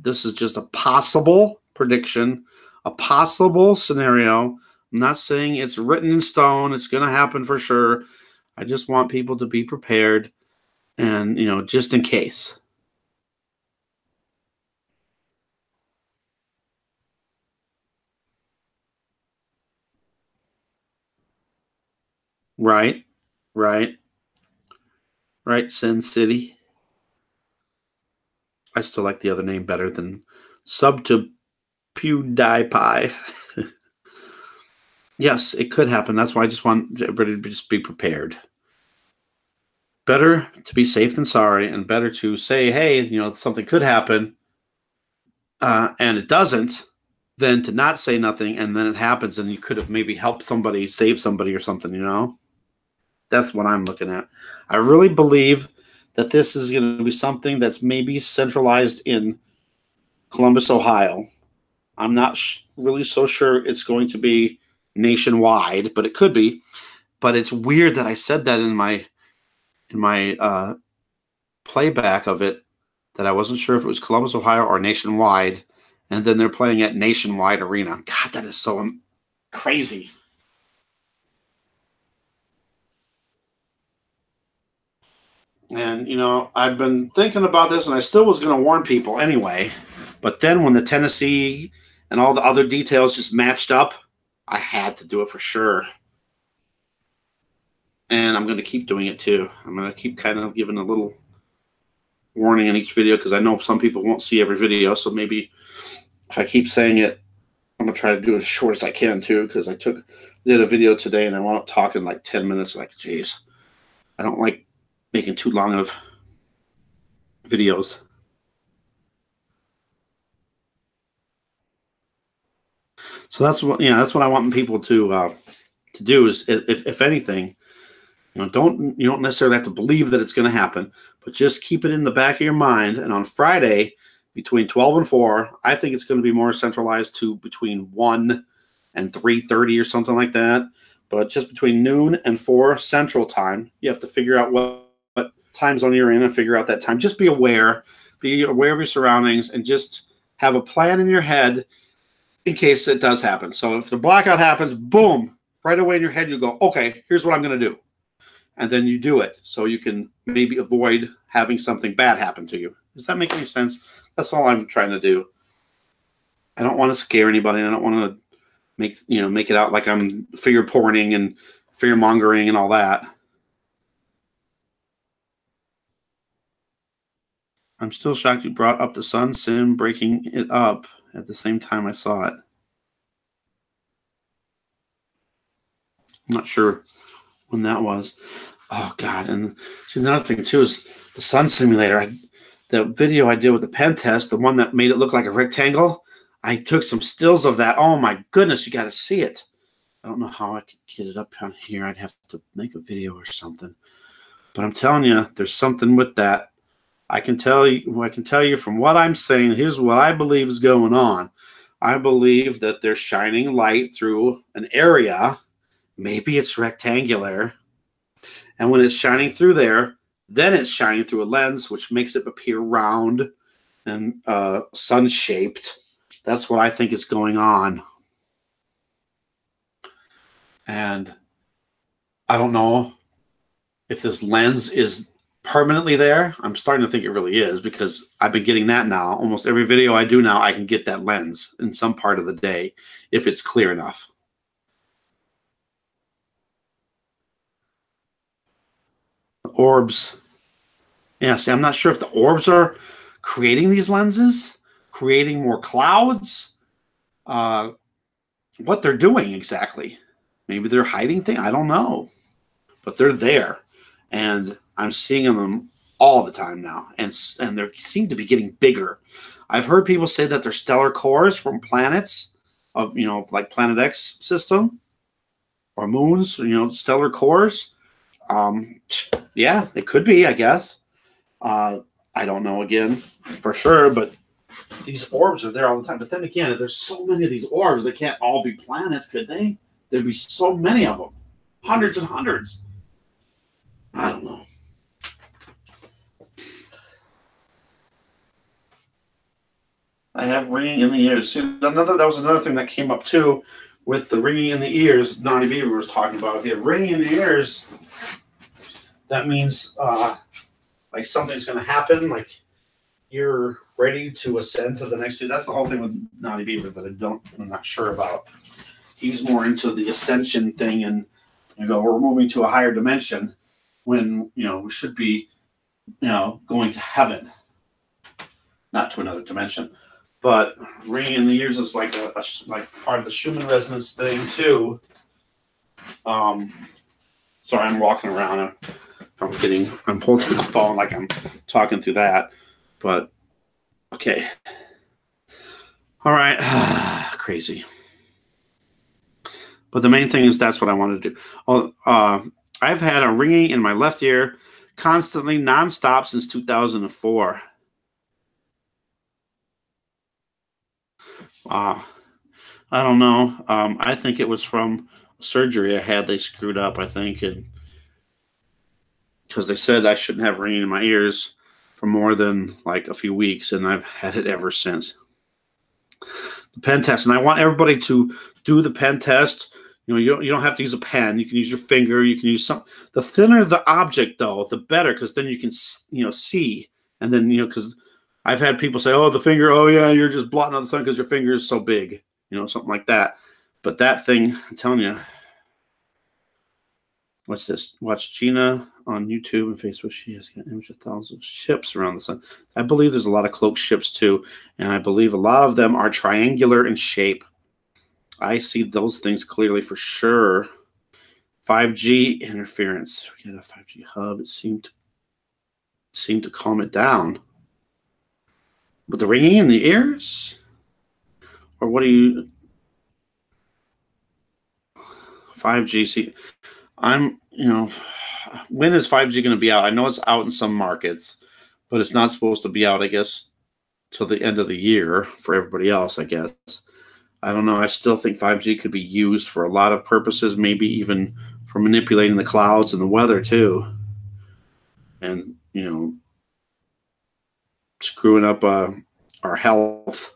this is just a possible prediction, a possible scenario. I'm not saying it's written in stone. It's going to happen for sure. I just want people to be prepared and, just in case. Right, Sin City. I still like the other name better than PewDiePie. Yes, it could happen. That's why I just want everybody to just be prepared. Better to be safe than sorry, and better to say, hey, something could happen, and it doesn't, than to not say nothing, and then it happens, and you could have maybe helped somebody, save somebody or something, That's what I'm looking at. I really believe that this is going to be something that's maybe centralized in Columbus, Ohio. I'm not really so sure it's going to be nationwide, but it could be. But it's weird that I said that in my playback of it, that I wasn't sure if it was Columbus, Ohio or nationwide, and then they're playing at Nationwide Arena. God, that is so crazy. And, I've been thinking about this, and I still was going to warn people anyway. But then when the Tennessee and all the other details just matched up, I had to do it for sure. And I'm going to keep doing it too. I'm going to keep kind of giving a little warning in each video, because I know some people won't see every video. So maybe if I keep saying it, I'm going to try to do it as short as I can too, because I did a video today and I wound up talking like 10 minutes. Like, geez, I don't like making too long of videos. So that's what I want people to do is, if anything, you don't necessarily have to believe that it's going to happen, but just keep it in the back of your mind. And on Friday, between 12 and 4. I think it's going to be more centralized to between 1 and 3:30 or something like that. But just between noon and 4 Central Time, you have to figure out what time zone you're in and figure out that time. Just be aware of your surroundings, and just have a plan in your head in case it does happen. So if the blackout happens, boom, right away in your head, you go, okay, here's what I'm going to do. And then you do it so you can maybe avoid having something bad happen to you. Does that make any sense? That's all I'm trying to do. I don't want to scare anybody. I don't want to make it out like I'm fear porning and fear mongering and all that. I'm still shocked you brought up the Sun Sim breaking it up at the same time I saw it. I'm not sure when that was. Oh, God. And see, another thing, too, is the Sun Simulator. The video I did with the pen test, the one that made it look like a rectangle, I took some stills of that. Oh, my goodness, you got to see it. I don't know how I could get it up on here. I'd have to make a video or something. But I'm telling you, there's something with that. I can tell you from what I'm saying, here's what I believe is going on. I believe that they're shining light through an area. Maybe it's rectangular. And when it's shining through there, then it's shining through a lens, which makes it appear round and sun-shaped. That's what I think is going on. And I don't know if this lens is permanently there. I'm starting to think it really is, because I've been getting that now. Almost every video I do now, I can get that lens in some part of the day if it's clear enough. The orbs. Yeah, see, I'm not sure if the orbs are creating these lenses, creating more clouds, what they're doing exactly. Maybe they're hiding things. I don't know. But they're there. And I'm seeing them all the time now. And they seem to be getting bigger. I've heard people say that they're stellar cores from planets of, like Planet X system or moons, stellar cores. Yeah, it could be, I guess. I don't know again for sure, but these orbs are there all the time. But then again, there's so many of these orbs, they can't all be planets, could they? There'd be so many of them. Hundreds and hundreds. I don't know. I have ringing in the ears. See, that was another thing that came up too with the ringing in the ears. Naughty Beaver was talking about. If you have ringing in the ears, that means like something's going to happen. Like you're ready to ascend to the next stage. That's the whole thing with Naughty Beaver that I'm not sure about. He's more into the ascension thing, and we're moving to a higher dimension when we should be going to heaven, not to another dimension. But ringing in the ears is like like part of the Schumann resonance thing too. Sorry, I'm walking around. I'm holding the phone like I'm talking through that. But okay, all right, crazy. But the main thing is that's what I wanted to do. I've had a ringing in my left ear constantly, nonstop since 2004. I don't know. I think it was from surgery I had. They screwed up, I think, and because they said I shouldn't have ringing in my ears for more than like a few weeks, and I've had it ever since. The pen test, and I want everybody to do the pen test. You don't have to use a pen. You can use your finger. You can use some. The thinner the object, though, the better, because then you can see, and then because I've had people say, "Oh, the finger. Oh, yeah, you're just blotting out the sun because your finger is so big." Something like that. But that thing, I'm telling you. What's this? Watch Gina on YouTube and Facebook. She has got an image of thousands of ships around the sun. I believe there's a lot of cloaked ships too, and I believe a lot of them are triangular in shape. I see those things clearly for sure. 5G interference. We got a 5G hub. It seemed to calm it down. But the ringing in the ears? Or what do you... 5G, see... when is 5G going to be out? I know it's out in some markets, but it's not supposed to be out, I guess, till the end of the year for everybody else, I guess. I don't know. I still think 5G could be used for a lot of purposes, maybe even for manipulating the clouds and the weather too. And, screwing up our health.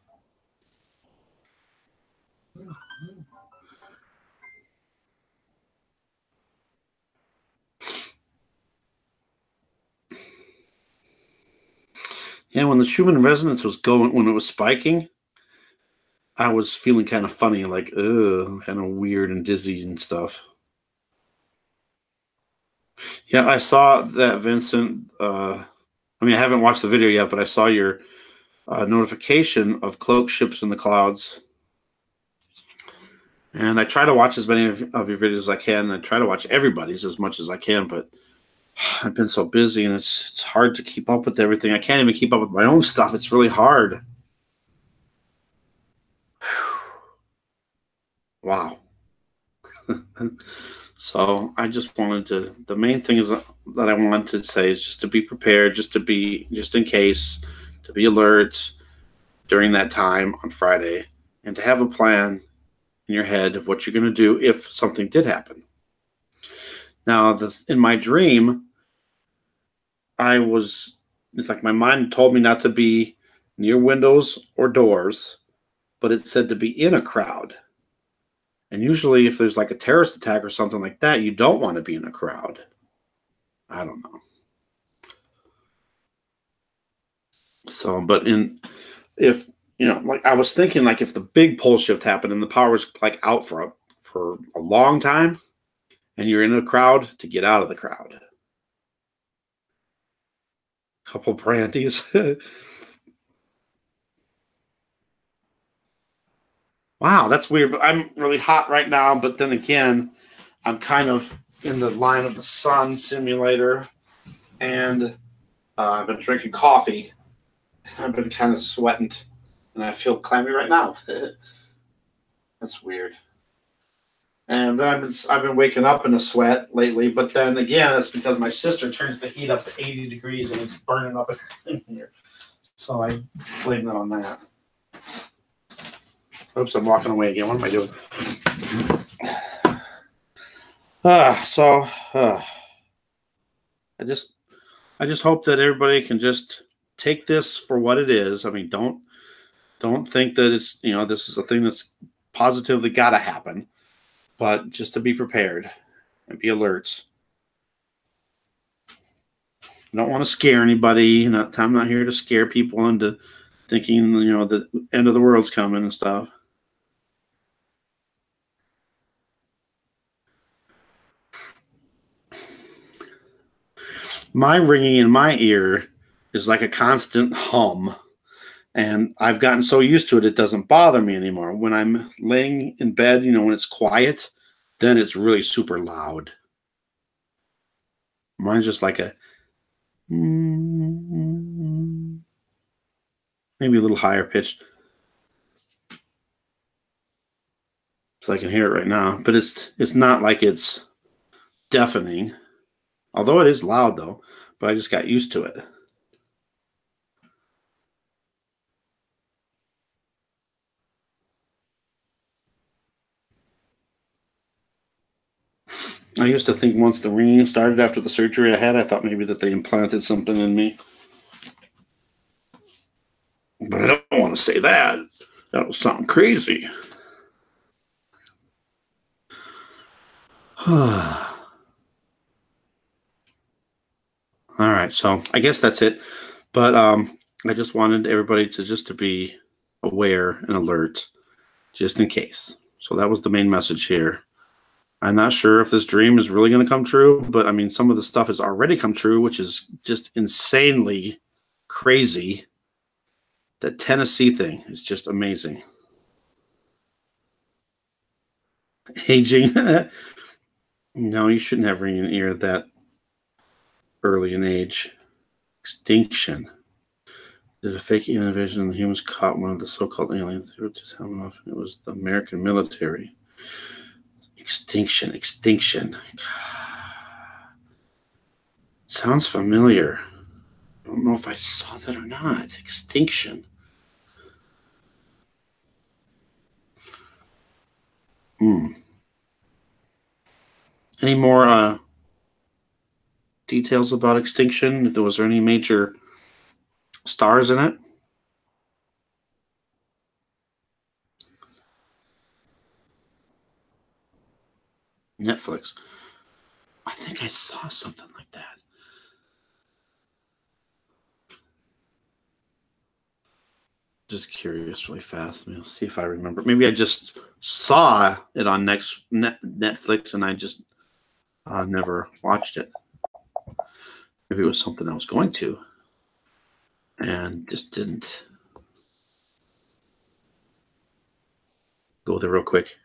Yeah, when the Schumann resonance was going, when it was spiking, I was feeling kind of funny, like, ugh, kind of weird and dizzy and stuff. Yeah, I saw that, Vincent. I haven't watched the video yet, but I saw your notification of cloak ships in the clouds. And I try to watch as many of your videos as I can. I try to watch everybody's as much as I can, but I've been so busy, and it's hard to keep up with everything. I can't even keep up with my own stuff. It's really hard. Wow. So I just wanted to, the main thing is that I wanted to say is just to be prepared, just in case, to be alert during that time on Friday, and to have a plan in your head of what you're going to do if something did happen. Now, in my dream, it's like my mind told me not to be near windows or doors, but it said to be in a crowd. And usually if there's like a terrorist attack or something like that, you don't want to be in a crowd. I don't know. So, but like I was thinking, like if the big pole shift happened and the power was like out for a long time and you're in a crowd, to get out of the crowd. Couple brandies. Wow, that's weird. But I'm really hot right now. But then again, I'm kind of in the line of the sun simulator, and I've been drinking coffee. I've been kind of sweating, and I feel clammy right now. That's weird. And then I've been waking up in a sweat lately. But then again, that's because my sister turns the heat up to 80 degrees, and it's burning up in here. So I blame that on that. Oops, I'm walking away again. What am I doing? I just hope that everybody can just take this for what it is. I mean, don't think that it's, this is a thing that's positively got to happen, but just to be prepared and be alert. I don't want to scare anybody. I'm not here to scare people into thinking, the end of the world's coming and stuff. My ringing in my ear is like a constant hum, and I've gotten so used to it, it doesn't bother me anymore. When I'm laying in bed, when it's quiet, then it's really super loud. Mine's just like a maybe a little higher pitched. So I can hear it right now, but it's not like it's deafening. Although it is loud, though, but I just got used to it. I used to think once the ringing started after the surgery I had, I thought maybe that they implanted something in me. But I don't want to say that. That was something crazy. All right, so I guess that's it. But I just wanted everybody to be aware and alert, just in case. So that was the main message here. I'm not sure if this dream is really going to come true, but I mean, some of the stuff has already come true, which is just insanely crazy. That Tennessee thing is just amazing. Aging. No, you shouldn't have ringing in your ear that early in age. Extinction. Did a fake invasion and the humans caught one of the so-called aliens? They were just telling off. It was the American military. Extinction. Sounds familiar. I don't know if I saw that or not. Extinction. Any more details about Extinction? If there was any major stars in it? Netflix. I think I saw something like that. Just curious really fast. Let me see if I remember. Maybe I just saw it on Netflix and I just never watched it. Maybe it was something I was going to and just didn't go there real quick.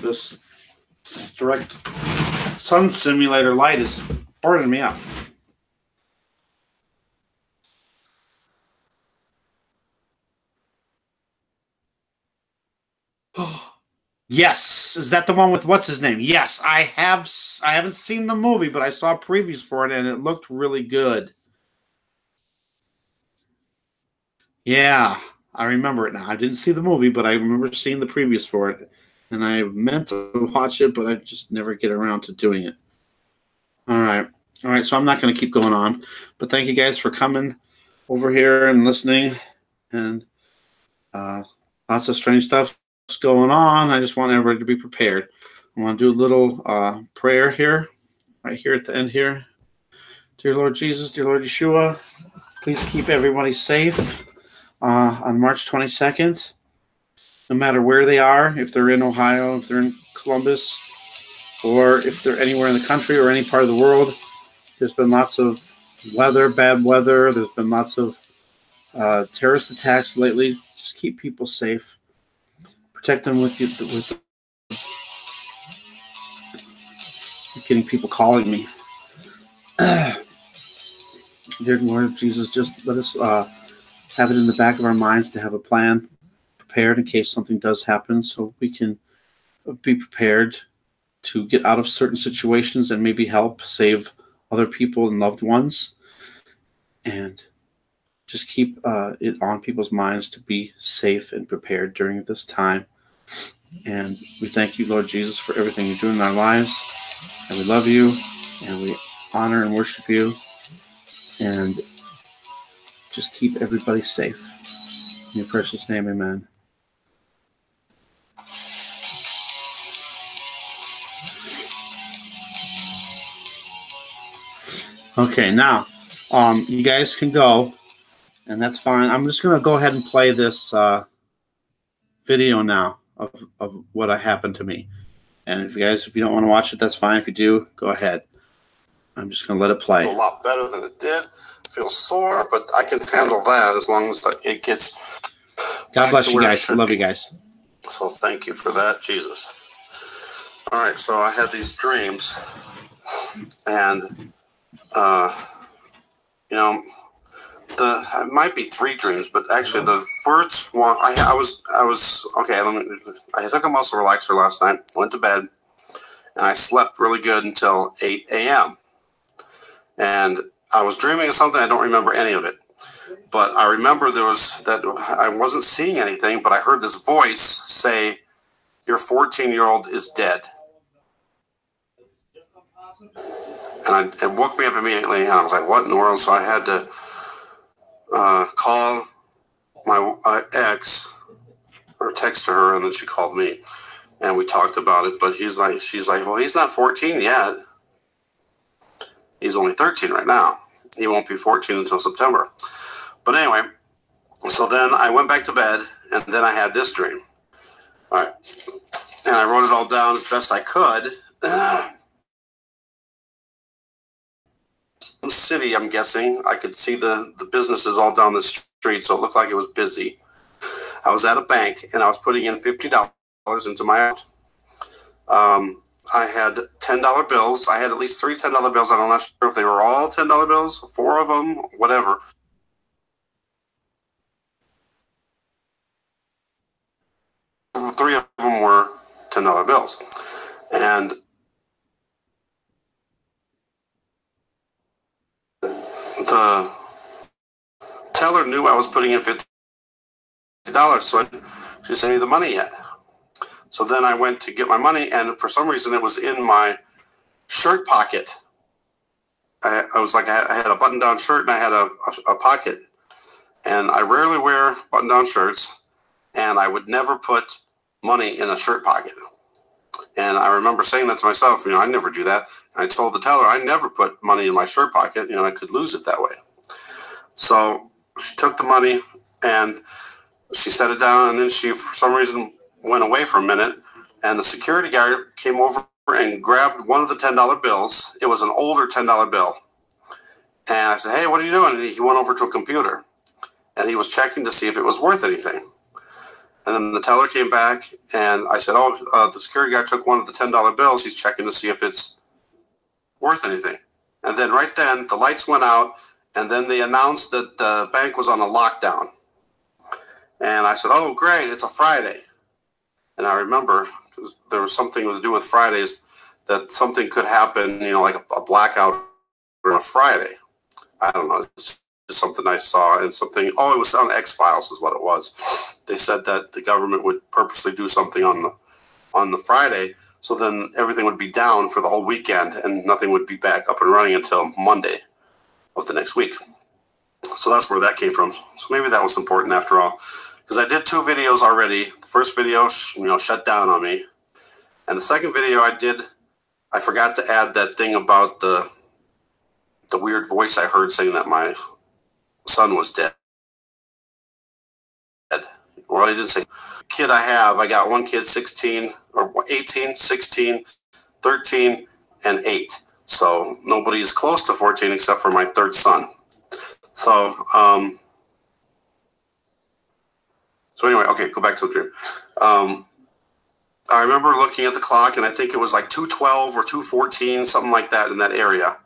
This direct sun simulator light is burning me up. Yes, is that the one with what's his name? Yes, I haven't seen the movie, but I saw previews for it and it looked really good. Yeah, I remember it now. I didn't see the movie, but I remember seeing the previews for it. And I meant to watch it, but I just never get around to doing it. All right. So I'm not going to keep going on. But thank you guys for coming over here and listening. And lots of strange stuff going on. I just want everybody to be prepared. I want to do a little prayer here, right here at the end here. Dear Lord Jesus, dear Lord Yeshua, please keep everybody safe on March 22nd. No matter where they are, if they're in Ohio, if they're in Columbus, or if they're anywhere in the country or any part of the world. There's been lots of bad weather. There's been lots of terrorist attacks lately. Just keep people safe. Protect them with getting people calling me. Dear Lord Jesus, just let us have it in the back of our minds to have a plan prepared in case something does happen, so we can be prepared to get out of certain situations and maybe help save other people and loved ones. And just keep it on people's minds to be safe and prepared during this time. And we thank you, Lord Jesus, for everything you're doing in our lives. And we love you, and we honor and worship you. And just keep everybody safe. In your precious name, amen. Okay, now you guys can go, and that's fine. I'm just going to go ahead and play this video now of what happened to me. And if you don't want to watch it, that's fine. If you do, go ahead. I'm just going to let it play. A lot better than it did. Feels sore, but I can handle that as long as it gets. God bless you guys. I love you guys. So thank you for that, Jesus. All right, so I had these dreams, and it might be 3 dreams, but actually the first one, I was okay. I took a muscle relaxer last night, went to bed, and I slept really good until 8 a.m. And I was dreaming of something. I don't remember any of it, but I remember there was that I wasn't seeing anything, but I heard this voice say, "Your 14-year-old is dead." And it woke me up immediately, and I was like, what in the world? So I had to call my ex or text her, and then she called me, and we talked about it. But she's like, well, he's not 14 yet. He's only 13 right now. He won't be 14 until September. But anyway, so then I went back to bed, and then I had this dream. All right. And I wrote it all down as best I could. Some city, I'm guessing. I could see the businesses all down the street, so it looked like it was busy. I was at a bank, and I was putting in $50 into my account. I had $10 bills. I had at least 3 $10 bills. I'm not sure if they were all $10 bills, 4 of them, whatever. Three of them were $10 bills. And the teller knew I was putting in $50, so She sent me the money yet. So then I went to get my money, and for some reason it was in my shirt pocket. I had a button-down shirt and I had a pocket. And I rarely wear button-down shirts, and I would never put money in a shirt pocket. And I remember saying that to myself, I never do that. And I told the teller, I never put money in my shirt pocket. I could lose it that way. So she took the money and she set it down, and then she, for some reason, went away for a minute, and the security guard came over and grabbed one of the $10 bills. It was an older $10 bill. And I said, hey, what are you doing? And he went over to a computer, and he was checking to see if it was worth anything. And then the teller came back, and I said, the security guard took one of the $10 bills. He's checking to see if it's worth anything. And then right then, the lights went out, and then they announced that the bank was on a lockdown. And I said, oh, great, it's a Friday. And I remember, because there was something to do with Fridays, that something could happen, like a blackout on a Friday. I don't know. It's just something I saw, and something, it was on X-Files is what it was. They said that the government would purposely do something on the Friday, so then everything would be down for the whole weekend, and nothing would be back up and running until Monday of the next week. So that's where that came from. So maybe that was important after all. Because I did 2 videos already. The first video, shut down on me. And the second video I forgot to add that thing about the weird voice I heard saying that my son was dead. Well, I didn't say kid I got one kid, 16, or 18, 16, 13, and 8. So nobody's close to 14 except for my third son. So, So anyway, okay, go back to the dream. I remember looking at the clock, and I think it was like 2:12 or 2:14, something like that in that area.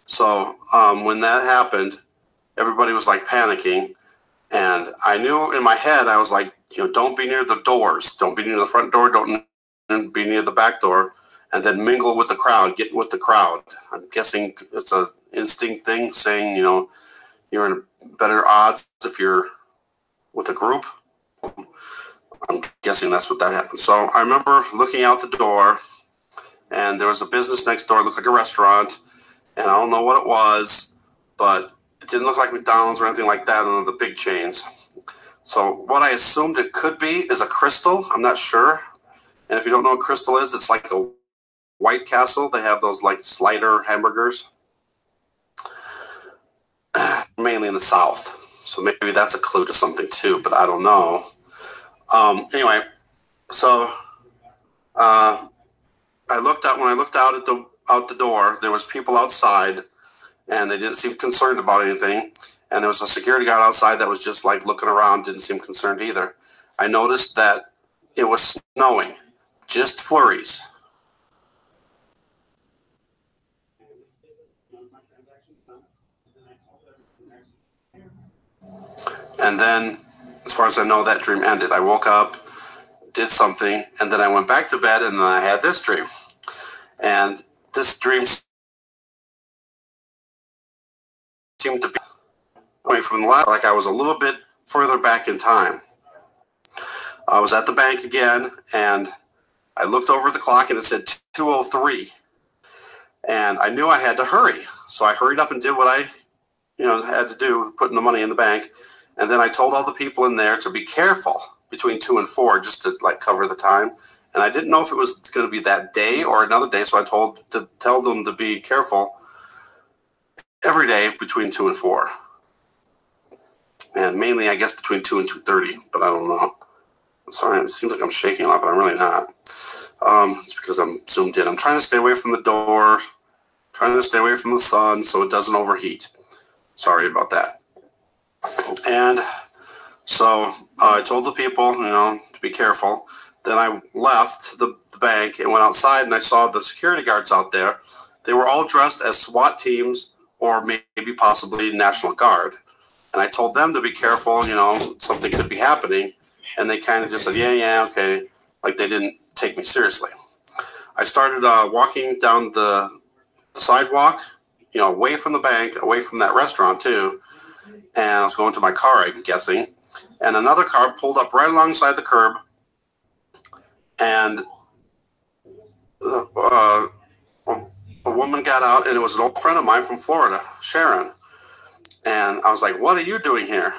So when that happened, everybody was like panicking, and I knew in my head, I was like, don't be near the doors. Don't be near the front door. Don't be near the back door, and then mingle with the crowd. Get with the crowd. I'm guessing it's an instinct thing saying, you're in better odds if you're with a group. I'm guessing that's what that happened. So I remember looking out the door, and there was a business next door. It looked like a restaurant, and I don't know what it was, but it didn't look like McDonald's or anything like that, none of the big chains. So what I assumed it could be is a Crystal. I'm not sure. And if you don't know what Crystal is, it's like a White Castle. They have those like slider hamburgers, mainly in the South. So maybe that's a clue to something too, but I don't know. Anyway, so I looked out. When I looked out out the door, there was people outside, and they didn't seem concerned about anything. And there was a security guard outside that was just like looking around, didn't seem concerned either. I noticed that it was snowing, just flurries. And then, as far as I know, that dream ended. I woke up, did something, and then I went back to bed, and then I had this dream. And this dream seemed to be going from the last, like I was a little bit further back in time. I was at the bank again, and I looked over at the clock, and it said 2:03. And I knew I had to hurry. So I hurried up and did what I had to do, putting the money in the bank. And then I told all the people in there to be careful between 2 and 4, just to like cover the time. And I didn't know if it was going to be that day or another day, so I tell them to be careful every day between 2 and 4, and mainly I guess between 2 and 2:30. But I don't know. I'm sorry, it seems like I'm shaking a lot, but I'm really not. It's because I'm zoomed in. I'm trying to stay away from the door, trying to stay away from the sun so it doesn't overheat. Sorry about that. And so I told the people, to be careful. Then I left the bank and went outside, and I saw the security guards out there. They were all dressed as SWAT teams or maybe possibly National Guard. And I told them to be careful, something could be happening. And they kind of just said, yeah, okay. Like they didn't take me seriously. I started walking down the sidewalk, away from the bank, away from that restaurant too. And I was going to my car, I'm guessing. and another car pulled up right alongside the curb, and a woman got out, and it was an old friend of mine from Florida, Sharon. And I was like, "What are you doing here?"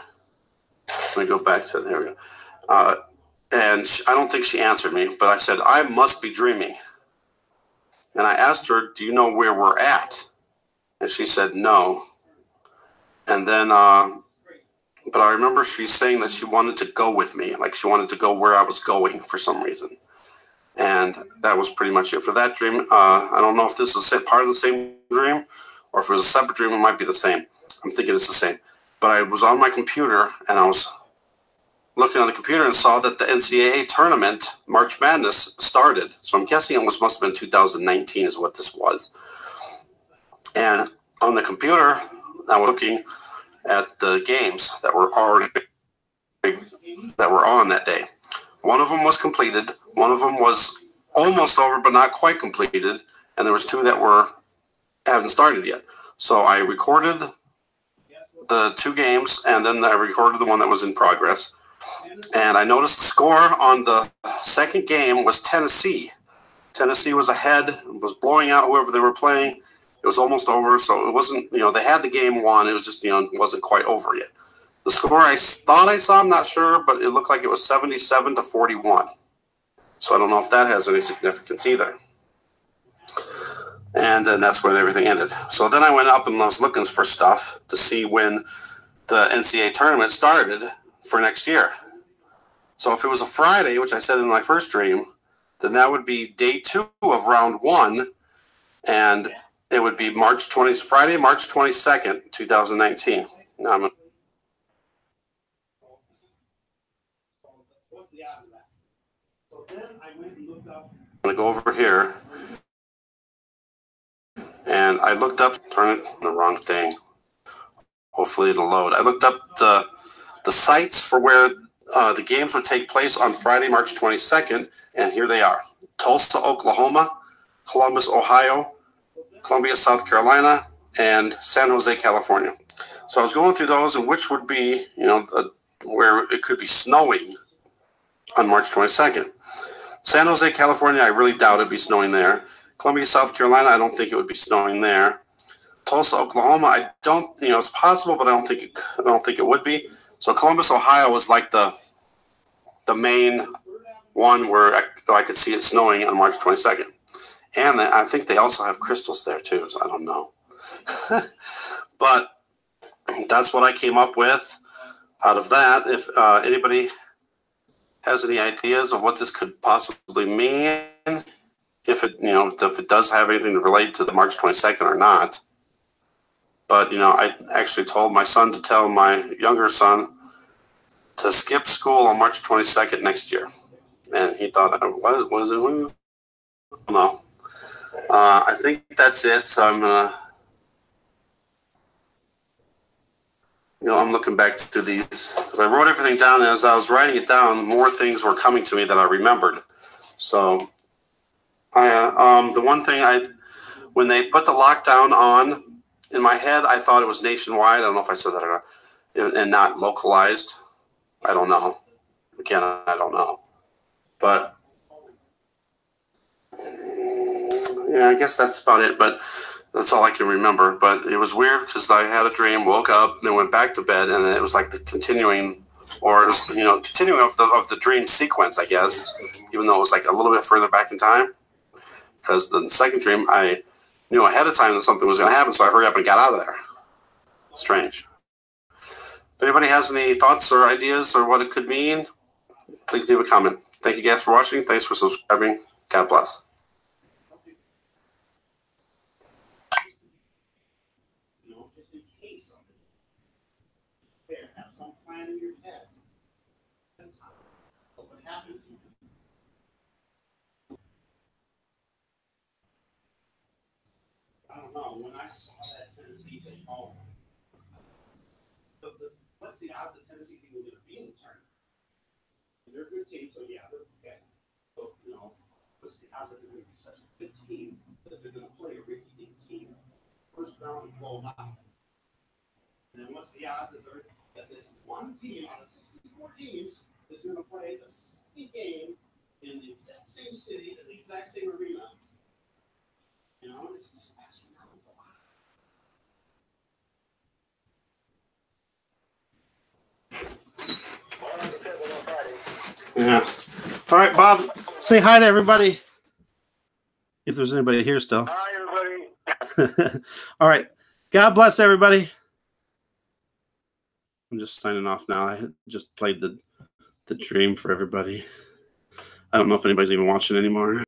Let me go back to there. We go. And I don't think she answered me, but I said, "I must be dreaming." And I asked her, "Do you know where we're at?" And she said, "No." And then, but I remember she saying that she wanted to go with me, like she wanted to go where I was going for some reason. And that was pretty much it for that dream. I don't know if this is part of the same dream, or if it was a separate dream, it might be the same. I'm thinking it's the same. But I was on my computer, and I was looking on the computer and saw that the NCAA tournament, March Madness, started. So I'm guessing it must have been 2019 is what this was. And on the computer, I was looking at the games that were on that day. One of them was completed. One of them was almost over, but not quite completed. And there was two that haven't started yet. So I recorded the two games, and then I recorded the one that was in progress. And I noticed the score on the second game was Tennessee. Tennessee was ahead, was blowing out whoever they were playing. It was almost over, so it wasn't, they had the game won. It was just, it wasn't quite over yet. The score I thought I saw, I'm not sure, but it looked like it was 77-41. So I don't know if that has any significance either. And then that's when everything ended. So then I went up and I was looking for stuff to see when the NCAA tournament started for next year. So if it was a Friday, which I said in my first dream, then that would be day 2 of round 1, and it would be Friday, March 22nd, 2019. Now I'm going to go over here, and I looked up, turn it on the wrong thing. Hopefully it'll load. I looked up the sites for where the games would take place on Friday, March 22nd, and here they are. Tulsa, Oklahoma, Columbus, Ohio, Columbia, South Carolina, and San Jose, California. So I was going through those, and which would be, where it could be snowing on March 22nd. San Jose, California, I really doubt it'd be snowing there. Columbia, South Carolina, I don't think it would be snowing there. Tulsa, Oklahoma, I don't, it's possible, but I don't think it would be. So Columbus, Ohio was like the main one where I could see it snowing on March 22nd. And I think they also have crystals there too, so I don't know. But that's what I came up with out of that. If anybody has any ideas of what this could possibly mean, if it does have anything to relate to the March 22nd or not. But, I actually told my son to tell my younger son to skip school on March 22nd next year. And he thought, what is it? No. I think that's it. So I'm going to, I'm looking back to these. Because I wrote everything down, and as I was writing it down, more things were coming to me that I remembered. So, the one thing when they put the lockdown on, in my head, I thought it was nationwide. I don't know if I said that or not. And not localized. I don't know. Again, I don't know. But, I guess that's about it. But that's all I can remember. But it was weird because I had a dream, woke up, then went back to bed, and then it was like the continuing, or it was, continuing of the dream sequence, I guess, even though it was like a little bit further back in time. Because the second dream, I knew ahead of time that something was going to happen, so I hurried up and got out of there. Strange. If anybody has any thoughts or ideas or what it could mean, please leave a comment. Thank you guys for watching. Thanks for subscribing. God bless. I don't know. When I saw that Tennessee take home, what's the odds that Tennessee's even going to be in the tournament? They're a good team, so yeah, they're okay. So, what's the odds that they're going to be such a good team that they're going to play a rinky-dink team first round and blow them out? And then what's the odds that they're that this one team out of 64 teams is going to play the same game in the exact same city, in the exact same arena. You know, it's just astronomical. Yeah. All right, Bob, say hi to everybody. If there's anybody here still. Hi, everybody. All right. God bless everybody. I'm just signing off now. I just played the dream for everybody. I don't know if anybody's even watching anymore.